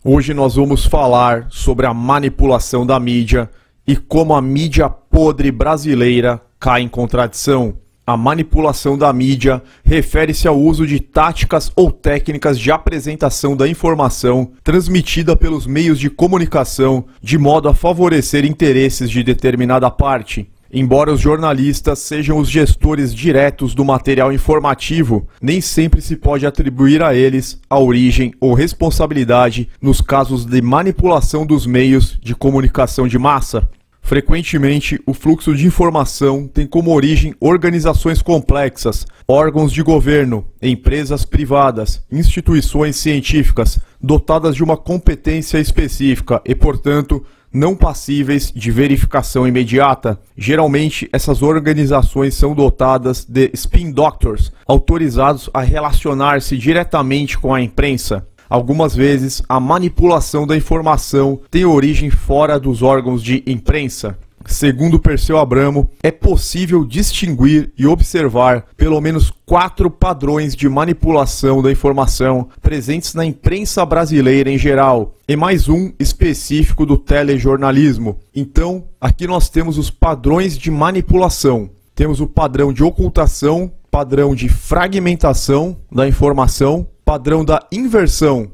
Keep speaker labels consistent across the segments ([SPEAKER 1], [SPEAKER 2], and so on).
[SPEAKER 1] Hoje nós vamos falar sobre a manipulação da mídia e como a mídia podre brasileira cai em contradição. A manipulação da mídia refere-se ao uso de táticas ou técnicas de apresentação da informação transmitida pelos meios de comunicação de modo a favorecer interesses de determinada parte. Embora os jornalistas sejam os gestores diretos do material informativo, nem sempre se pode atribuir a eles a origem ou responsabilidade nos casos de manipulação dos meios de comunicação de massa. Frequentemente, o fluxo de informação tem como origem organizações complexas, órgãos de governo, empresas privadas, instituições científicas, dotadas de uma competência específica e, portanto, não passíveis de verificação imediata. Geralmente, essas organizações são dotadas de spin doctors, autorizados a relacionar-se diretamente com a imprensa. Algumas vezes, a manipulação da informação tem origem fora dos órgãos de imprensa. Segundo Perseu Abramo, é possível distinguir e observar pelo menos 4 padrões de manipulação da informação presentes na imprensa brasileira em geral, e mais um específico do telejornalismo. Então, aqui nós temos os padrões de manipulação. Temos o padrão de ocultação, padrão de fragmentação da informação, padrão da inversão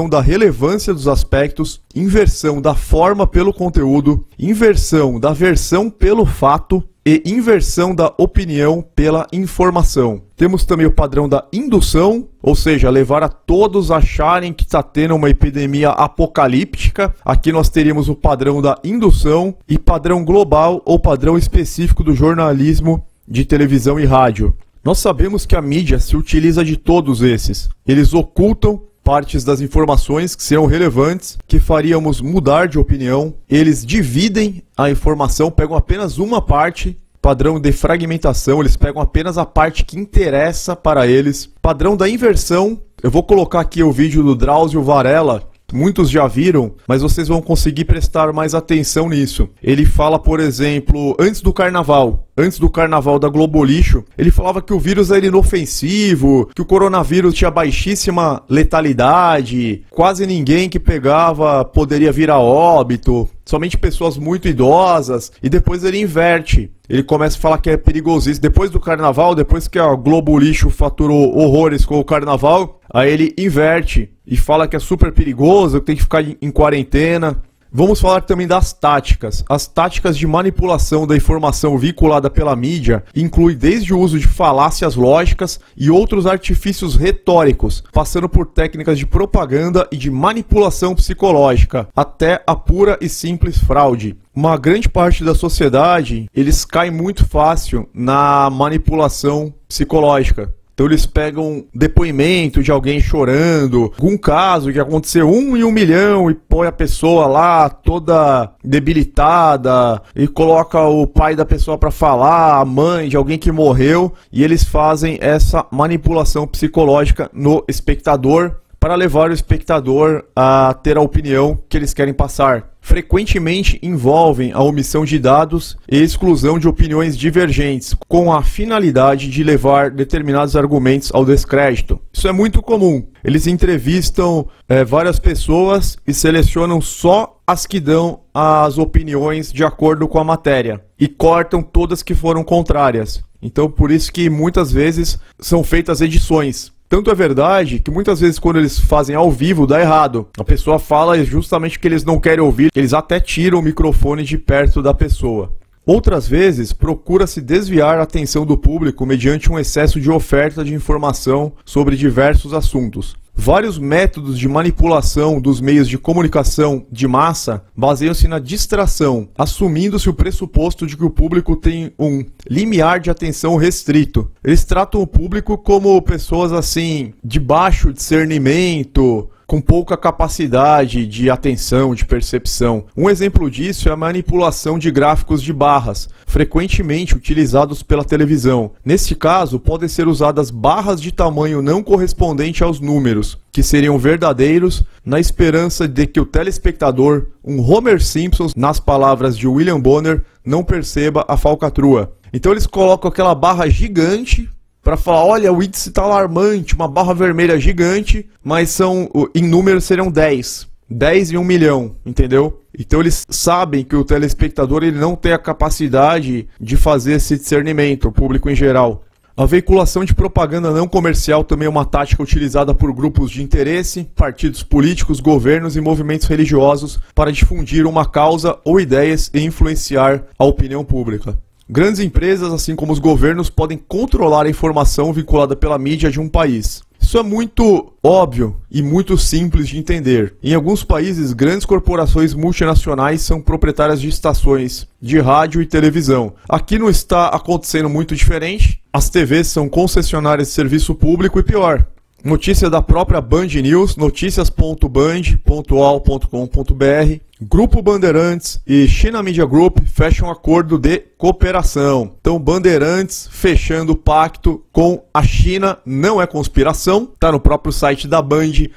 [SPEAKER 1] da relevância dos aspectos, inversão da forma pelo conteúdo, inversão da versão pelo fato e inversão da opinião pela informação. Temos também o padrão da indução, ou seja, levar a todos a acharem que está tendo uma epidemia apocalíptica. Aqui nós teríamos o padrão da indução e padrão global ou padrão específico do jornalismo de televisão e rádio. Nós sabemos que a mídia se utiliza de todos esses. Eles ocultam partes das informações que serão relevantes, que faríamos mudar de opinião. Eles dividem a informação, pegam apenas uma parte, padrão de fragmentação, eles pegam apenas a parte que interessa para eles. Padrão da inversão, eu vou colocar aqui o vídeo do Drauzio Varela, muitos já viram, mas vocês vão conseguir prestar mais atenção nisso. Ele fala, por exemplo, antes do carnaval da Globo Lixo, ele falava que o vírus era inofensivo, que o coronavírus tinha baixíssima letalidade, quase ninguém que pegava poderia vir a óbito, somente pessoas muito idosas, e depois ele inverte. Ele começa a falar que é perigosíssimo. Depois do carnaval, depois que a Globo Lixo faturou horrores com o carnaval, aí ele inverte e fala que é super perigoso, que tem que ficar em quarentena. Vamos falar também das táticas. As táticas de manipulação da informação vinculada pela mídia incluem desde o uso de falácias lógicas e outros artifícios retóricos, passando por técnicas de propaganda e de manipulação psicológica, até a pura e simples fraude. Uma grande parte da sociedade, eles caem muito fácil na manipulação psicológica. Então eles pegam depoimento de alguém chorando, algum caso que aconteceu 1 em 1 milhão e põe a pessoa lá toda debilitada e coloca o pai da pessoa para falar, a mãe de alguém que morreu, e eles fazem essa manipulação psicológica no espectador para levar o espectador a ter a opinião que eles querem passar. Frequentemente envolvem a omissão de dados e exclusão de opiniões divergentes, com a finalidade de levar determinados argumentos ao descrédito. Isso é muito comum. Eles entrevistam várias pessoas e selecionam só as que dão as opiniões de acordo com a matéria e cortam todas que foram contrárias. Então, por isso que muitas vezes são feitas edições. Tanto é verdade que muitas vezes quando eles fazem ao vivo dá errado. A pessoa fala justamente o que eles não querem ouvir, eles até tiram o microfone de perto da pessoa. Outras vezes, procura-se desviar a atenção do público mediante um excesso de oferta de informação sobre diversos assuntos. Vários métodos de manipulação dos meios de comunicação de massa baseiam-se na distração, assumindo-se o pressuposto de que o público tem um limiar de atenção restrito. Eles tratam o público como pessoas assim, de baixo discernimento, com pouca capacidade de atenção, de percepção. Um exemplo disso é a manipulação de gráficos de barras, frequentemente utilizados pela televisão. Neste caso, podem ser usadas barras de tamanho não correspondente aos números, que seriam verdadeiros, na esperança de que o telespectador, um Homer Simpson, nas palavras de William Bonner, não perceba a falcatrua. Então eles colocam aquela barra gigante para falar, olha, o índice está alarmante, uma barra vermelha gigante, mas em números seriam 10. 10 e 1 milhão, entendeu? Então eles sabem que o telespectador ele não tem a capacidade de fazer esse discernimento, o público em geral. A veiculação de propaganda não comercial também é uma tática utilizada por grupos de interesse, partidos políticos, governos e movimentos religiosos para difundir uma causa ou ideias e influenciar a opinião pública. Grandes empresas, assim como os governos, podem controlar a informação vinculada pela mídia de um país. Isso é muito óbvio e muito simples de entender. Em alguns países, grandes corporações multinacionais são proprietárias de estações de rádio e televisão. Aqui não está acontecendo muito diferente. As TVs são concessionárias de serviço público e pior. Notícia da própria Band News, noticias.band.al.com.br. Grupo Bandeirantes e China Media Group fecham um acordo de cooperação. Então, Bandeirantes fechando pacto com a China não é conspiração. Está no próprio site da Band.com.br.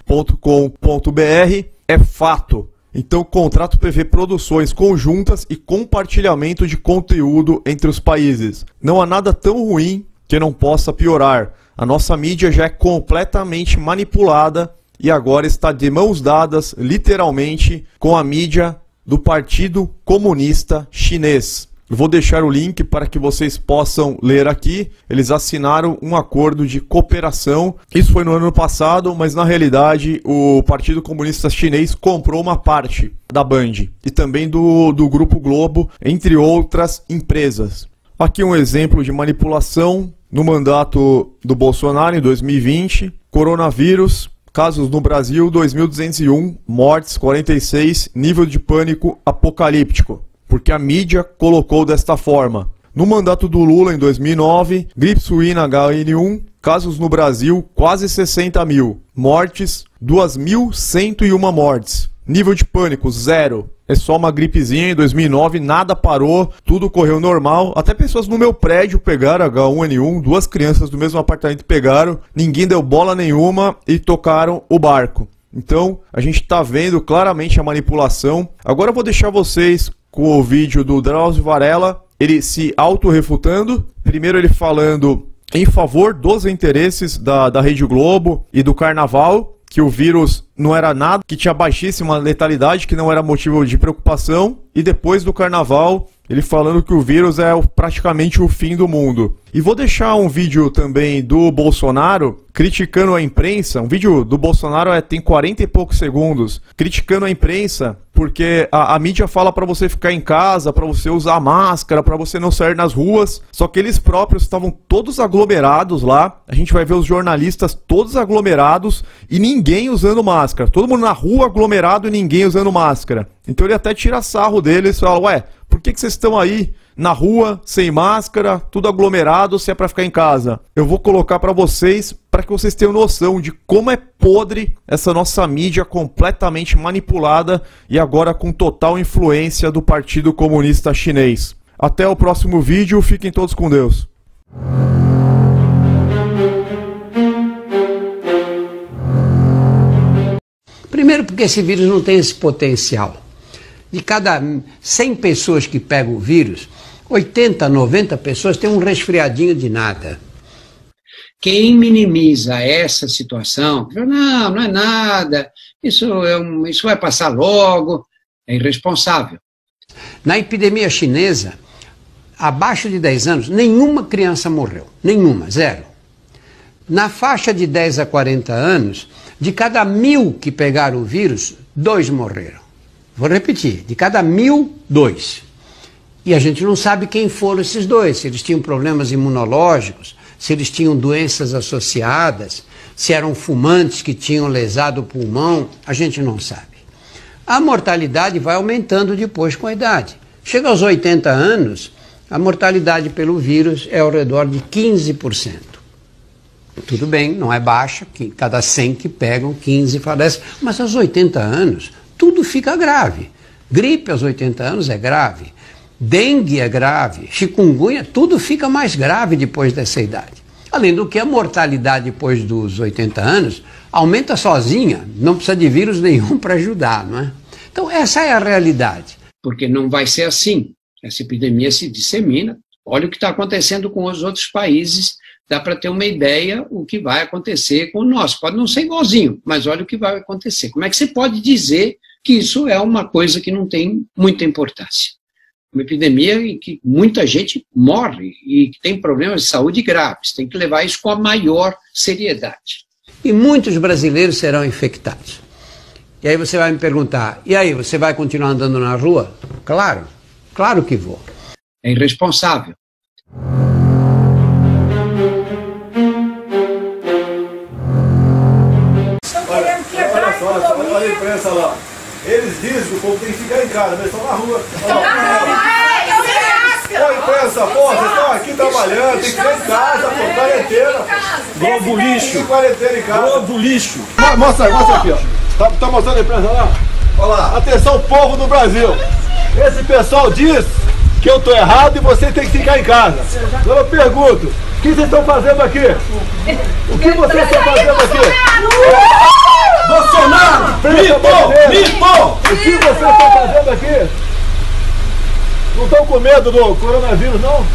[SPEAKER 1] É fato. Então, o contrato prevê produções conjuntas e compartilhamento de conteúdo entre os países. Não há nada tão ruim que não possa piorar. A nossa mídia já é completamente manipulada e agora está de mãos dadas, literalmente, com a mídia do Partido Comunista Chinês. Eu vou deixar o link para que vocês possam ler aqui. Eles assinaram um acordo de cooperação. Isso foi no ano passado, mas na realidade o Partido Comunista Chinês comprou uma parte da Band e também do Grupo Globo, entre outras empresas. Aqui um exemplo de manipulação no mandato do Bolsonaro em 2020. Coronavírus, casos no Brasil 2.201, mortes 46, nível de pânico apocalíptico. Porque a mídia colocou desta forma. No mandato do Lula em 2009, gripe suína H1N1, casos no Brasil quase 60 mil, mortes 2.101 mortes. Nível de pânico, 0. É só uma gripezinha. Em 2009 nada parou, tudo correu normal. Até pessoas no meu prédio pegaram H1N1, 2 crianças do mesmo apartamento pegaram, ninguém deu bola nenhuma e tocaram o barco. Então, a gente está vendo claramente a manipulação. Agora eu vou deixar vocês com o vídeo do Drauzio Varela, ele se auto-refutando. Primeiro ele falando em favor dos interesses da Rede Globo e do Carnaval, que o vírus não era nada, que tinha baixíssima letalidade, que não era motivo de preocupação. E depois do Carnaval, ele falando que o vírus é praticamente o fim do mundo. E vou deixar um vídeo também do Bolsonaro criticando a imprensa. Um vídeo do Bolsonaro tem 40 e poucos segundos, criticando a imprensa, porque a mídia fala para você ficar em casa, para você usar máscara, para você não sair nas ruas. Só que eles próprios estavam todos aglomerados lá. A gente vai ver os jornalistas todos aglomerados e ninguém usando máscara. Todo mundo na rua aglomerado e ninguém usando máscara. Então ele até tira sarro deles e fala, ué, por que vocês estão aí na rua, sem máscara, tudo aglomerado, se é para ficar em casa? Eu vou colocar para vocês, para que vocês tenham noção de como é podre essa nossa mídia completamente manipulada e agora com total influência do Partido Comunista Chinês. Até o próximo vídeo, fiquem todos com Deus.
[SPEAKER 2] Primeiro porque esse vírus não tem esse potencial. De cada 100 pessoas que pegam o vírus, 80, 90 pessoas têm um resfriadinho de nada.
[SPEAKER 3] Quem minimiza essa situação, não é nada, isso vai passar logo, é irresponsável.
[SPEAKER 2] Na epidemia chinesa, abaixo de 10 anos, nenhuma criança morreu. Nenhuma, 0. Na faixa de 10 a 40 anos, de cada 1.000 que pegaram o vírus, 2 morreram. Vou repetir, de cada 1.000, 2. E a gente não sabe quem foram esses 2, se eles tinham problemas imunológicos, se eles tinham doenças associadas, se eram fumantes que tinham lesado o pulmão, a gente não sabe. A mortalidade vai aumentando depois com a idade. Chega aos 80 anos, a mortalidade pelo vírus é ao redor de 15%. Tudo bem, não é baixa, que cada 100 que pegam, 15 falecem, mas aos 80 anos, tudo fica grave. Gripe aos 80 anos é grave. Dengue é grave. Chikungunya, tudo fica mais grave depois dessa idade. Além do que a mortalidade depois dos 80 anos aumenta sozinha. Não precisa de vírus nenhum para ajudar, não é? Então essa é a realidade.
[SPEAKER 3] Porque não vai ser assim. Essa epidemia se dissemina. Olha o que está acontecendo com os outros países. Dá para ter uma ideia o que vai acontecer com o nosso. Pode não ser igualzinho, mas olha o que vai acontecer. Como é que você pode dizer que isso é uma coisa que não tem muita importância. Uma epidemia em que muita gente morre e que tem problemas de saúde graves. Tem que levar isso com a maior seriedade.
[SPEAKER 2] E muitos brasileiros serão infectados. E aí você vai me perguntar, e aí, você vai continuar andando na rua? Claro, claro que vou.
[SPEAKER 3] É irresponsável.
[SPEAKER 4] Olha a imprensa lá. Eles dizem que o povo tem que ficar em casa, mas estão na rua. Olha a imprensa, porra, vocês estão aqui trabalhando, tem que ficar em casa, pô, quarentena.
[SPEAKER 5] Globo lixo.
[SPEAKER 4] Quarentena em casa.
[SPEAKER 5] Globo lixo.
[SPEAKER 4] Mostra aqui, ó. Tá mostrando a imprensa lá? Olha lá. Atenção, povo do Brasil. Esse pessoal diz que eu tô errado e vocês têm que ficar em casa. Agora eu pergunto, o que vocês estão fazendo aqui? O que vocês estão fazendo aqui?
[SPEAKER 5] Bolsonaro! Mito!
[SPEAKER 4] O que vocês estão fazendo aqui? Não estão com medo do coronavírus, não?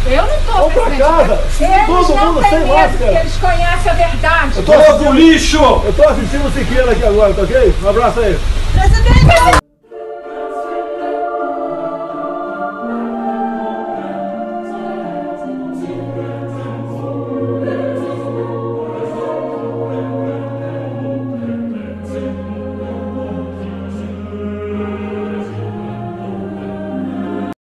[SPEAKER 6] Eu não estou.
[SPEAKER 4] Vamos pra casa! Todo mundo sem máscara!
[SPEAKER 6] Eles conhecem a verdade.
[SPEAKER 4] Eu tô assistindo o Siqueira aqui agora, tá ok? Um abraço aí.
[SPEAKER 6] Presidente!